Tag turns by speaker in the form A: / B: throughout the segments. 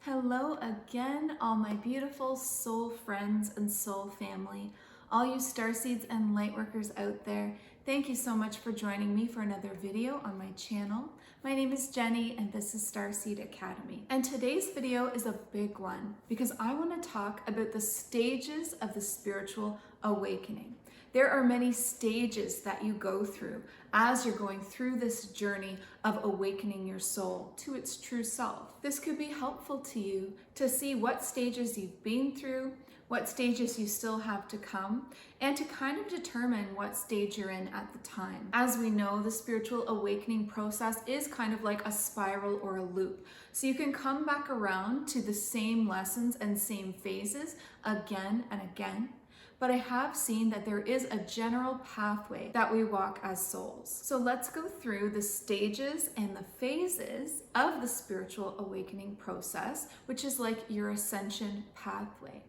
A: Hello again, all my beautiful soul friends and soul family, all you Starseeds and Lightworkers out there. Thank you so much for joining me for another video on my channel. My name is Jenny and this is Starseed Academy. And today's video is a big one because I want to talk about the stages of the spiritual awakening. There are many stages that you go through as you're going through this journey of awakening your soul to its true self. This could be helpful to you to see what stages you've been through, what stages you still have to come, and to kind of determine what stage you're in at the time. As we know, the spiritual awakening process is kind of like a spiral or a loop. So you can come back around to the same lessons and same phases again and again. But I have seen that there is a general pathway that we walk as souls. So let's go through the stages and the phases of the spiritual awakening process, which is like your ascension pathway.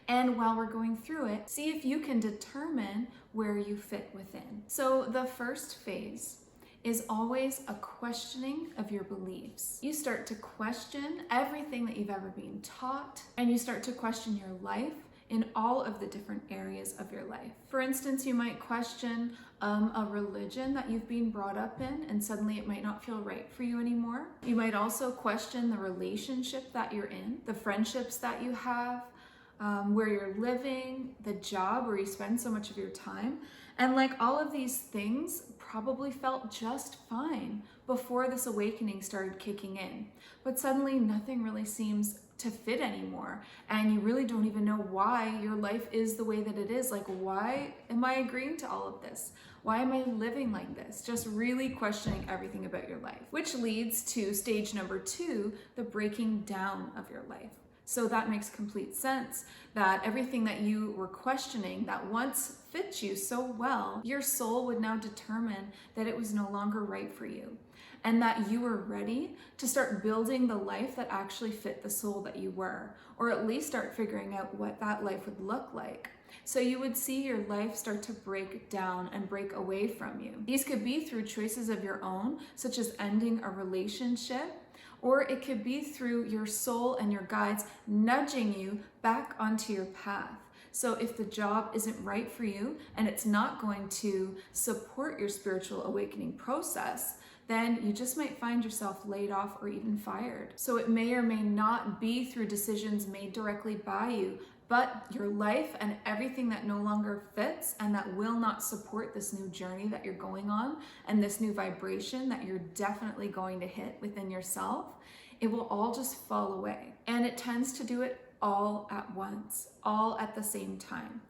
A: And while we're going through it, see if you can determine where you fit within. So the first phase is always a questioning of your beliefs. You start to question everything that you've ever been taught, and you start to question your life in all of the different areas of your life. For instance, you might question a religion that you've been brought up in, and suddenly it might not feel right for you anymore. You might also question the relationship that you're in, the friendships that you have, where you're living, the job where you spend so much of your time. And like all of these things probably felt just fine before this awakening started kicking in. But suddenly nothing really seems to fit anymore, and you really don't even know why your life is the way that it is. Like, why am I agreeing to all of this? Why am I living like this? Just really questioning everything about your life, which leads to stage number 2, the breaking down of your life. So that makes complete sense that everything that you were questioning that once fit you so well, your soul would now determine that it was no longer right for you, and that you were ready to start building the life that actually fit the soul that you were, or at least start figuring out what that life would look like. So you would see your life start to break down and break away from you. These could be through choices of your own, such as ending a relationship, or it could be through your soul and your guides nudging you back onto your path. So if the job isn't right for you and it's not going to support your spiritual awakening process, then you just might find yourself laid off or even fired. So it may or may not be through decisions made directly by you, but your life and everything that no longer fits and that will not support this new journey that you're going on and this new vibration that you're definitely going to hit within yourself, it will all just fall away. And it tends to do it all at once, all at the same time.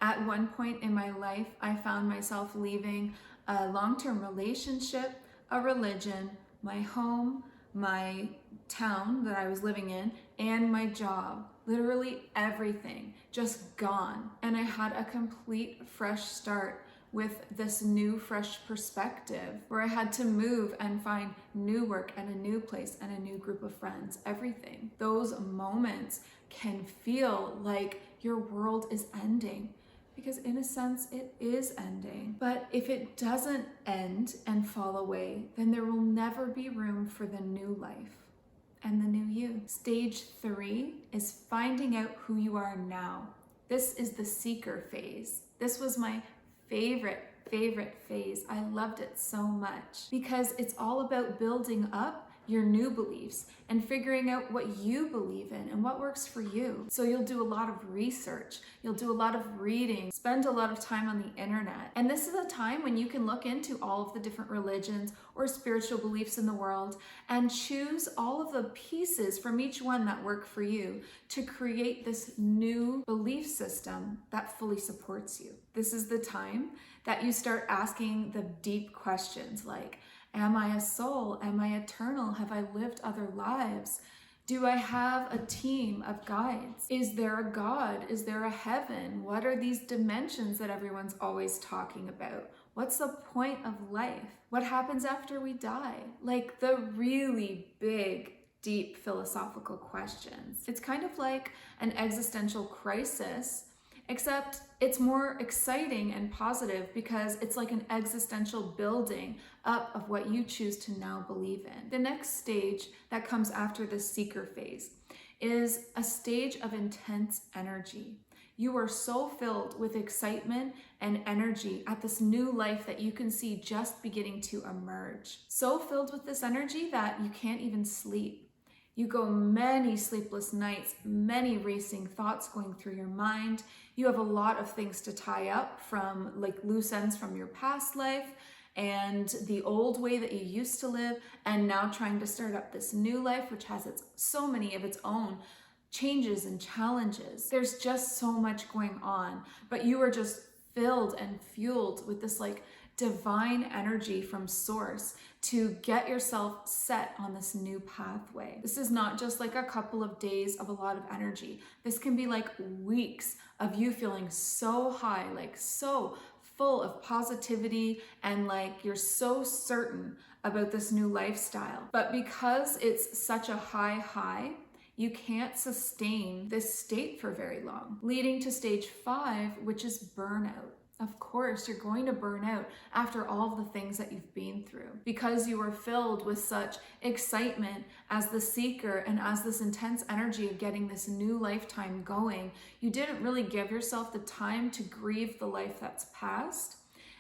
A: At one point in my life, I found myself leaving a long-term relationship, a religion, my home, my town that I was living in, and my job. Literally everything just gone. And I had a complete fresh start with this new fresh perspective where I had to move and find new work and a new place and a new group of friends, everything. Those moments can feel like your world is ending, because in a sense it is ending. But if it doesn't end and fall away, then there will never be room for the new life and the new you. Stage 3 is finding out who you are now. This is the seeker phase. This was my favorite phase. I loved it so much because it's all about building up your new beliefs and figuring out what you believe in and what works for you. So you'll do a lot of research, you'll do a lot of reading, spend a lot of time on the internet. And this is a time when you can look into all of the different religions or spiritual beliefs in the world and choose all of the pieces from each one that work for you to create this new belief system that fully supports you. This is the time that you start asking the deep questions like, am I a soul? Am I eternal? Have I lived other lives? Do I have a team of guides? Is there a God? Is there a heaven? What are these dimensions that everyone's always talking about? What's the point of life? What happens after we die? Like the really big, deep philosophical questions. It's kind of like an existential crisis, except it's more exciting and positive because it's like an existential building up of what you choose to now believe in. The next stage that comes after the seeker phase is a stage of intense energy. You are so filled with excitement and energy at this new life that you can see just beginning to emerge. So filled with this energy that you can't even sleep. You go many sleepless nights, many racing thoughts going through your mind. You have a lot of things to tie up, from like loose ends from your past life and the old way that you used to live, and now trying to start up this new life, which has so many of its own changes and challenges. There's just so much going on, but you are just filled and fueled with this like divine energy from source to get yourself set on this new pathway. This is not just like a couple of days of a lot of energy. This can be like weeks of you feeling so high, like so full of positivity, and like you're so certain about this new lifestyle. But because it's such a high, you can't sustain this state for very long, leading to stage 5, which is burnout. Of course, you're going to burn out after all of the things that you've been through, because you are filled with such excitement as the seeker and as this intense energy of getting this new lifetime going. You didn't really give yourself the time to grieve the life that's past.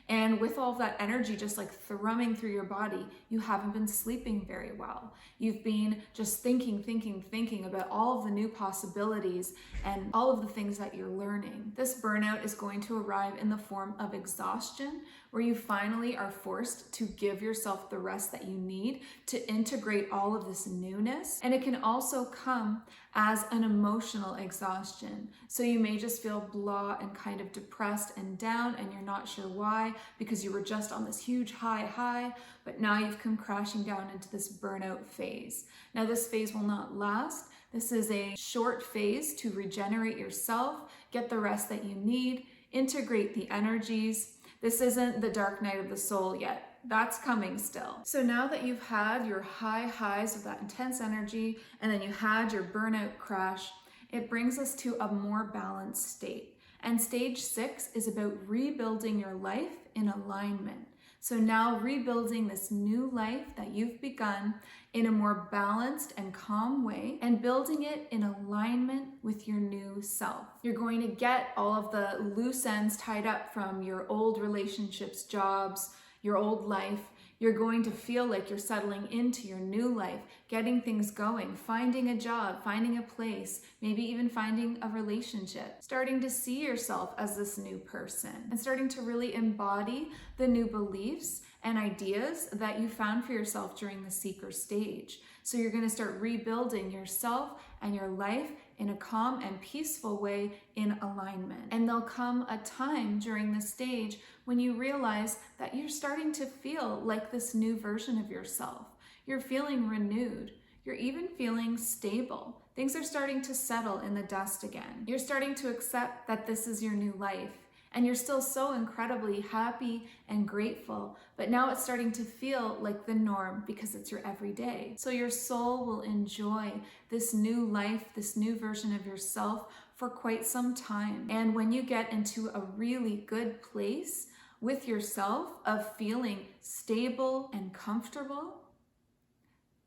A: And with all of that energy just like thrumming through your body, you haven't been sleeping very well. You've been just thinking about all of the new possibilities and all of the things that you're learning. This burnout is going to arrive in the form of exhaustion, where you finally are forced to give yourself the rest that you need to integrate all of this newness. And it can also come as an emotional exhaustion. So you may just feel blah and kind of depressed and down, and you're not sure why, because you were just on this huge high, but now you've come crashing down into this burnout phase. Now this phase will not last. This is a short phase to regenerate yourself, get the rest that you need, integrate the energies. This isn't the dark night of the soul yet. That's coming still. So now that you've had your highs of that intense energy, and then you had your burnout crash, it brings us to a more balanced state. And stage 6 is about rebuilding your life in alignment. So now rebuilding this new life that you've begun in a more balanced and calm way, and building it in alignment with your new self. You're going to get all of the loose ends tied up from your old relationships, jobs, your old life. You're going to feel like you're settling into your new life, getting things going, finding a job, finding a place, maybe even finding a relationship, starting to see yourself as this new person, and starting to really embody the new beliefs and ideas that you found for yourself during the seeker stage. So you're going to start rebuilding yourself and your life in a calm and peaceful way in alignment. And there'll come a time during this stage when you realize that you're starting to feel like this new version of yourself. You're feeling renewed. You're even feeling stable. Things are starting to settle in the dust again. You're starting to accept that this is your new life. And you're still so incredibly happy and grateful, but now it's starting to feel like the norm because it's your everyday. So your soul will enjoy this new life, this new version of yourself for quite some time. And when you get into a really good place with yourself of feeling stable and comfortable,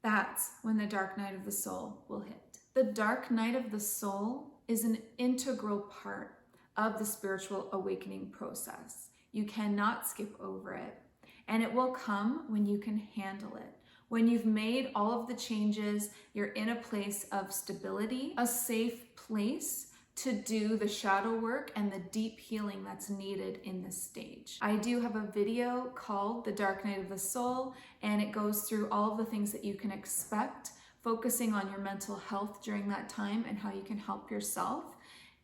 A: that's when the dark night of the soul will hit. The dark night of the soul is an integral part of the spiritual awakening process. You cannot skip over it. And it will come when you can handle it. When you've made all of the changes, you're in a place of stability, a safe place to do the shadow work and the deep healing that's needed in this stage. I do have a video called The Dark Night of the Soul, and it goes through all of the things that you can expect, focusing on your mental health during that time and how you can help yourself.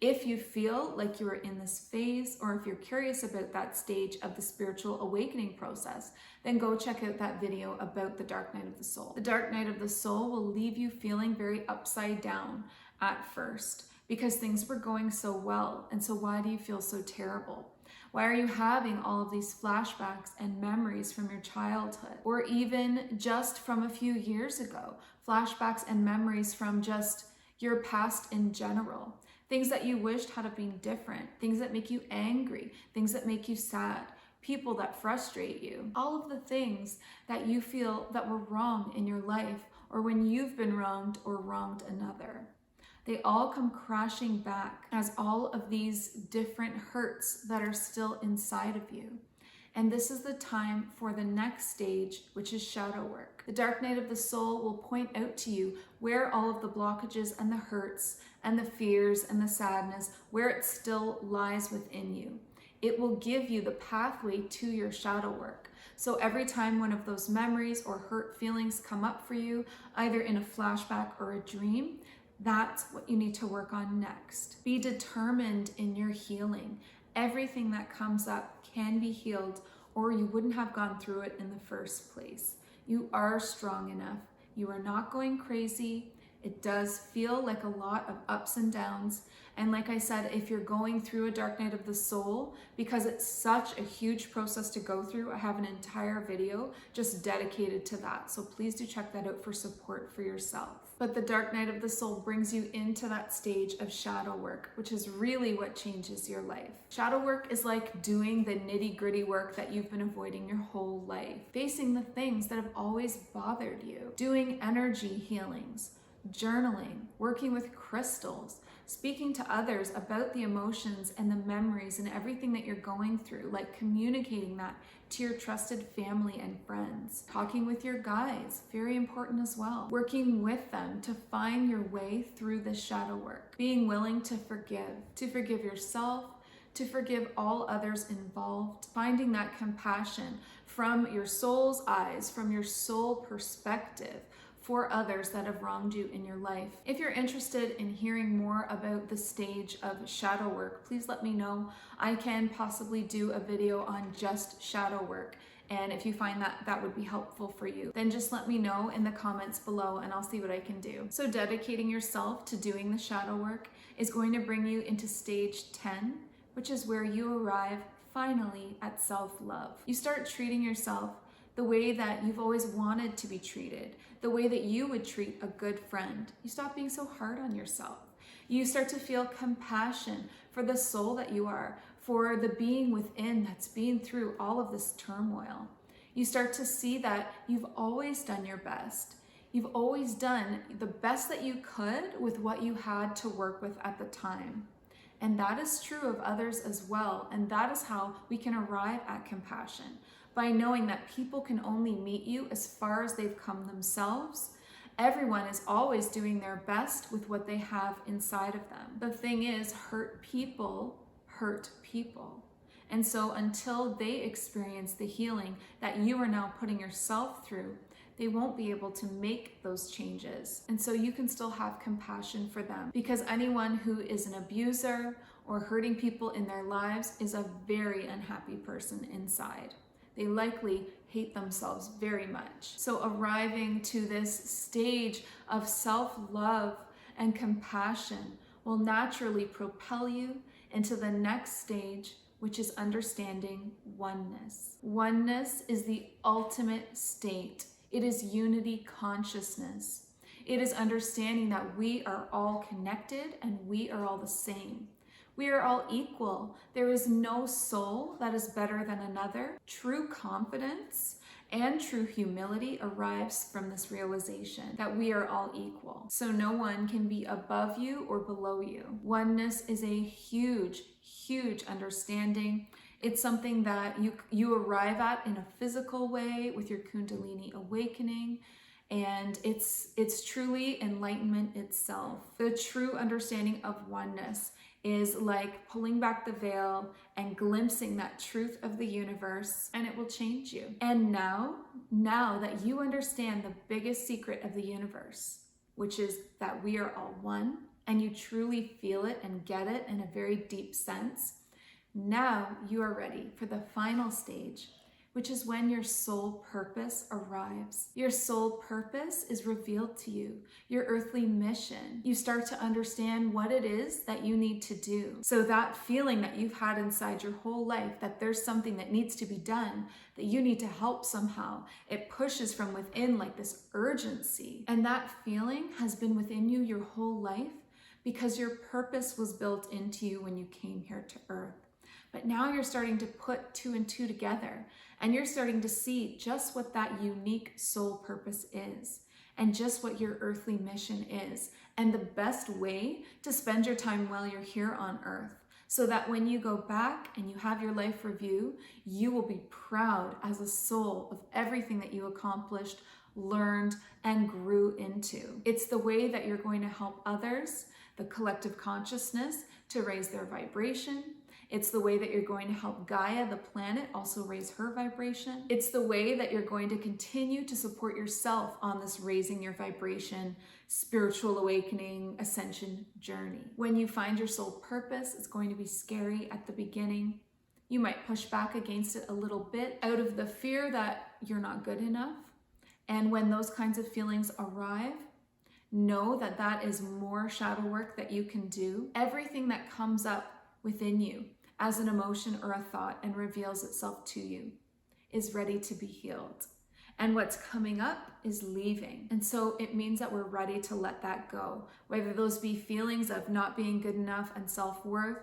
A: If you feel like you are in this phase, or if you're curious about that stage of the spiritual awakening process, then go check out that video about the dark night of the soul. The dark night of the soul will leave you feeling very upside down at first because things were going so well. And so why do you feel so terrible? Why are you having all of these flashbacks and memories from your childhood, or even just from a few years ago? Flashbacks and memories from just your past in general. Things that you wished had been different, things that make you angry, things that make you sad, people that frustrate you, all of the things that you feel that were wrong in your life, or when you've been wronged or wronged another. They all come crashing back as all of these different hurts that are still inside of you. And this is the time for the next stage, which is shadow work. The dark night of the soul will point out to you where all of the blockages and the hurts and the fears and the sadness, where it still lies within you. It will give you the pathway to your shadow work. So every time one of those memories or hurt feelings come up for you, either in a flashback or a dream, that's what you need to work on next. Be determined in your healing. Everything that comes up can be healed, or you wouldn't have gone through it in the first place. You are strong enough. You are not going crazy. It does feel like a lot of ups and downs. And like I said, if you're going through a dark night of the soul, because it's such a huge process to go through, I have an entire video just dedicated to that. So please do check that out for support for yourself. But the dark night of the soul brings you into that stage of shadow work, which is really what changes your life. Shadow work is like doing the nitty-gritty work that you've been avoiding your whole life, facing the things that have always bothered you, doing energy healings, journaling, working with crystals, speaking to others about the emotions and the memories and everything that you're going through, like communicating that to your trusted family and friends, talking with your guides, very important as well, working with them to find your way through this shadow work, being willing to forgive yourself, to forgive all others involved, finding that compassion from your soul's eyes, from your soul perspective, for others that have wronged you in your life. If you're interested in hearing more about the stage of shadow work, please let me know. I can possibly do a video on just shadow work. And if you find that that would be helpful for you, then just let me know in the comments below and I'll see what I can do. So dedicating yourself to doing the shadow work is going to bring you into stage 10, which is where you arrive finally at self-love. You start treating yourself the way that you've always wanted to be treated, the way that you would treat a good friend. You stop being so hard on yourself. You start to feel compassion for the soul that you are, for the being within that's been through all of this turmoil. You start to see that you've always done your best. You've always done the best that you could with what you had to work with at the time. And that is true of others as well. And that is how we can arrive at compassion, by knowing that people can only meet you as far as they've come themselves. Everyone is always doing their best with what they have inside of them. The thing is, hurt people hurt people. And so until they experience the healing that you are now putting yourself through, they won't be able to make those changes. And so you can still have compassion for them, because anyone who is an abuser or hurting people in their lives is a very unhappy person inside. They likely hate themselves very much. So arriving to this stage of self-love and compassion will naturally propel you into the next stage, which is understanding oneness. Oneness is the ultimate state. It is unity consciousness. It is understanding that we are all connected and we are all the same. We are all equal. There is no soul that is better than another. True confidence and true humility arrives from this realization that we are all equal. So no one can be above you or below you. Oneness is a huge, huge understanding. It's something that you arrive at in a physical way with your Kundalini awakening. And it's truly enlightenment itself. The true understanding of oneness is like pulling back the veil and glimpsing that truth of the universe, and it will change you. And now that you understand the biggest secret of the universe, which is that we are all one, and you truly feel it and get it in a very deep sense, now you are ready for the final stage, which is when your soul purpose arrives. Your soul purpose is revealed to you, your earthly mission. You start to understand what it is that you need to do. So that feeling that you've had inside your whole life, that there's something that needs to be done, that you need to help somehow, it pushes from within like this urgency. And that feeling has been within you your whole life because your purpose was built into you when you came here to Earth. But now you're starting to put two and two together, and you're starting to see just what that unique soul purpose is. and just what your earthly mission is, and the best way to spend your time while you're here on earth, so that when you go back and you have your life review, you will be proud as a soul of everything that you accomplished, learned, and grew into. It's the way that you're going to help others, the collective consciousness, to raise their vibration. It's the way that you're going to help Gaia, the planet, also raise her vibration. It's the way that you're going to continue to support yourself on this raising your vibration, spiritual awakening, ascension journey. When you find your soul purpose, it's going to be scary at the beginning. You might push back against it a little bit out of the fear that you're not good enough. And when those kinds of feelings arrive, know that that is more shadow work that you can do. Everything that comes up within you as an emotion or a thought and reveals itself to you is ready to be healed. And what's coming up is leaving. And so it means that we're ready to let that go. Whether those be feelings of not being good enough and self-worth,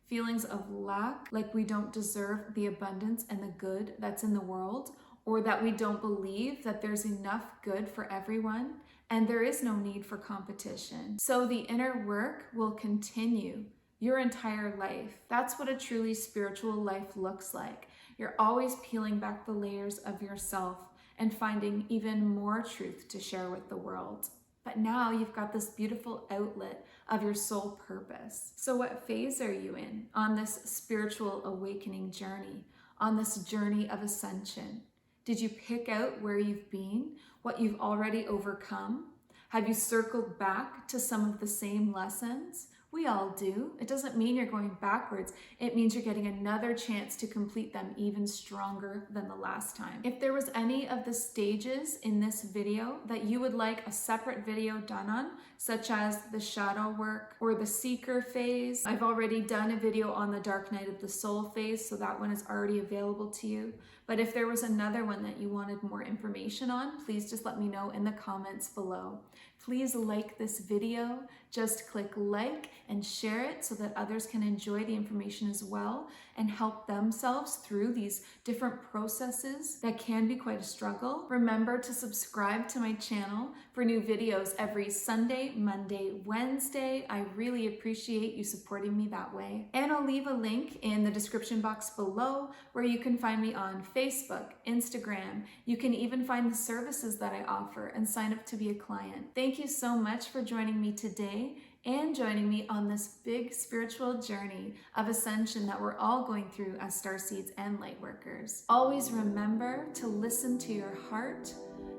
A: feelings of lack, like we don't deserve the abundance and the good that's in the world, or that we don't believe that there's enough good for everyone and there is no need for competition. So the inner work will continue your entire life. That's what a truly spiritual life looks like. You're always peeling back the layers of yourself and finding even more truth to share with the world. But now you've got this beautiful outlet of your soul purpose. So what phase are you in on this spiritual awakening journey, on this journey of ascension? Did you pick out where you've been, what you've already overcome? Have you circled back to some of the same lessons? We all do. It doesn't mean you're going backwards. It means you're getting another chance to complete them even stronger than the last time. If there was any of the stages in this video that you would like a separate video done on, such as the shadow work or the seeker phase, I've already done a video on the dark night of the soul phase, so that one is already available to you. But if there was another one that you wanted more information on, please just let me know in the comments below. Please like this video. Just click like and share it so that others can enjoy the information as well and help themselves through these different processes that can be quite a struggle. Remember to subscribe to my channel for new videos every Sunday, Monday, Wednesday. I really appreciate you supporting me that way. And I'll leave a link in the description box below where you can find me on Facebook, Instagram. You can even find the services that I offer and sign up to be a client. Thank you so much for joining me today and joining me on this big spiritual journey of ascension that we're all going through as Starseeds and Lightworkers. Always remember to listen to your heart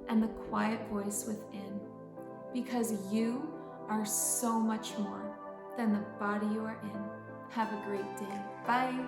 A: and the quiet voice within, because you are so much more than the body you are in. Have a great day. Bye.